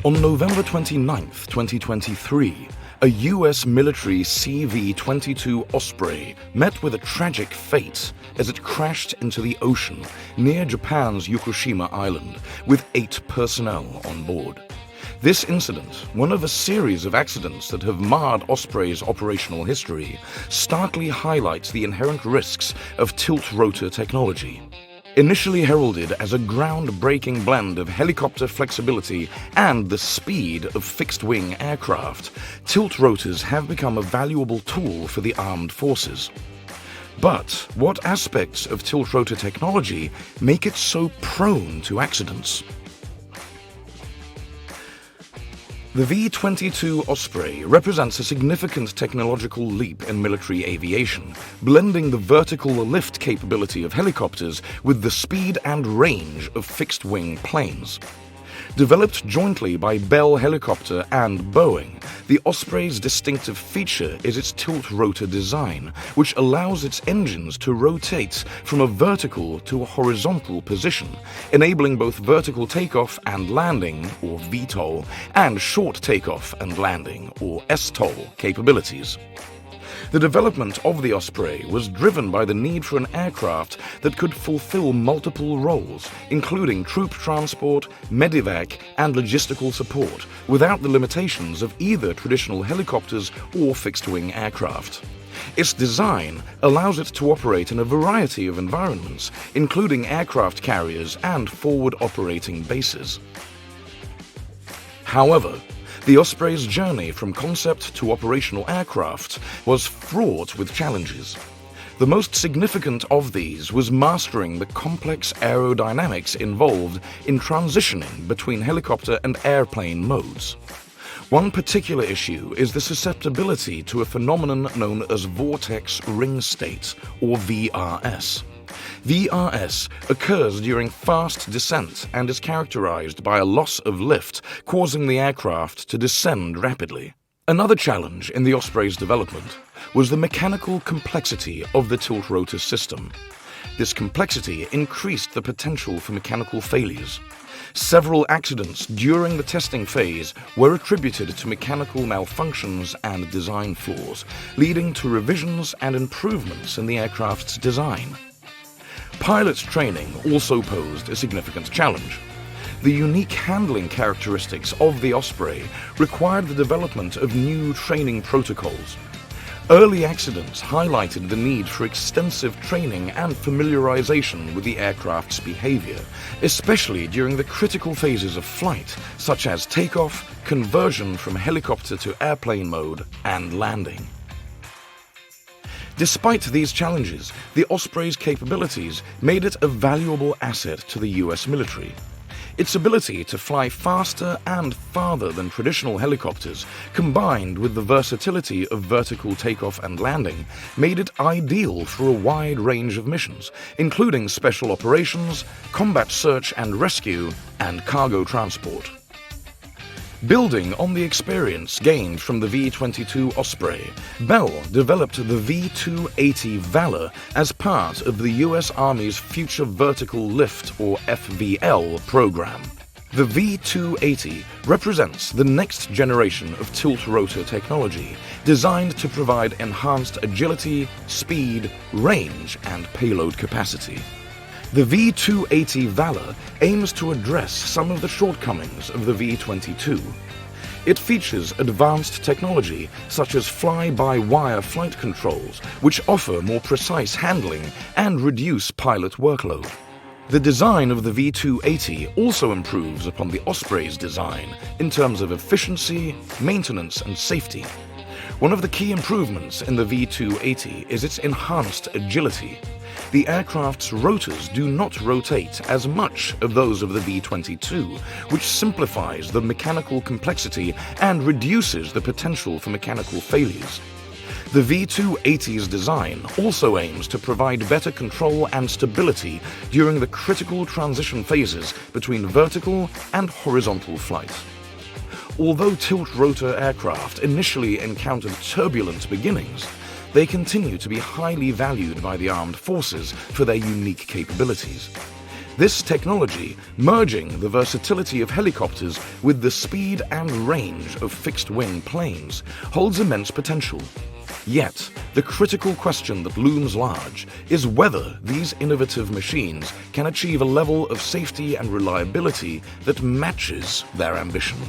On November 29, 2023, a US military CV-22 Osprey met with a tragic fate as it crashed into the ocean near Japan's Yokoshima Island with 8 personnel on board. This incident, one of a series of accidents that have marred Osprey's operational history, starkly highlights the inherent risks of tilt-rotor technology. Initially heralded as a groundbreaking blend of helicopter flexibility and the speed of fixed-wing aircraft, tilt-rotors have become a valuable tool for the armed forces. But what aspects of tilt-rotor technology make it so prone to accidents? The V-22 Osprey represents a significant technological leap in military aviation, blending the vertical lift capability of helicopters with the speed and range of fixed-wing planes. Developed jointly by Bell Helicopter and Boeing, the Osprey's distinctive feature is its tilt-rotor design, which allows its engines to rotate from a vertical to a horizontal position, enabling both vertical takeoff and landing, or VTOL, and short takeoff and landing, or STOL, capabilities. The development of the Osprey was driven by the need for an aircraft that could fulfill multiple roles, including troop transport, medevac, and logistical support, without the limitations of either traditional helicopters or fixed-wing aircraft. Its design allows it to operate in a variety of environments, including aircraft carriers and forward operating bases. However, the Osprey's journey from concept to operational aircraft was fraught with challenges. The most significant of these was mastering the complex aerodynamics involved in transitioning between helicopter and airplane modes. One particular issue is the susceptibility to a phenomenon known as vortex ring state, or VRS. VRS occurs during fast descent and is characterized by a loss of lift, causing the aircraft to descend rapidly. Another challenge in the Osprey's development was the mechanical complexity of the tilt-rotor system. This complexity increased the potential for mechanical failures. Several accidents during the testing phase were attributed to mechanical malfunctions and design flaws, leading to revisions and improvements in the aircraft's design. Pilots' training also posed a significant challenge. The unique handling characteristics of the Osprey required the development of new training protocols. Early accidents highlighted the need for extensive training and familiarization with the aircraft's behavior, especially during the critical phases of flight, such as takeoff, conversion from helicopter to airplane mode, and landing. Despite these challenges, the Osprey's capabilities made it a valuable asset to the US military. Its ability to fly faster and farther than traditional helicopters, combined with the versatility of vertical takeoff and landing, made it ideal for a wide range of missions, including special operations, combat search and rescue, and cargo transport. Building on the experience gained from the V-22 Osprey, Bell developed the V-280 Valor as part of the US Army's Future Vertical Lift, or FVL, program. The V-280 represents the next generation of tilt-rotor technology, designed to provide enhanced agility, speed, range, and payload capacity. The V-280 Valor aims to address some of the shortcomings of the V-22. It features advanced technology such as fly-by-wire flight controls, which offer more precise handling and reduce pilot workload. The design of the V-280 also improves upon the Osprey's design in terms of efficiency, maintenance, and safety. One of the key improvements in the V-280 is its enhanced agility. The aircraft's rotors do not rotate as much as those of the V-22, which simplifies the mechanical complexity and reduces the potential for mechanical failures. The V-280's design also aims to provide better control and stability during the critical transition phases between vertical and horizontal flight. Although tilt-rotor aircraft initially encountered turbulent beginnings, they continue to be highly valued by the armed forces for their unique capabilities. This technology, merging the versatility of helicopters with the speed and range of fixed-wing planes, holds immense potential. Yet, the critical question that looms large is whether these innovative machines can achieve a level of safety and reliability that matches their ambition.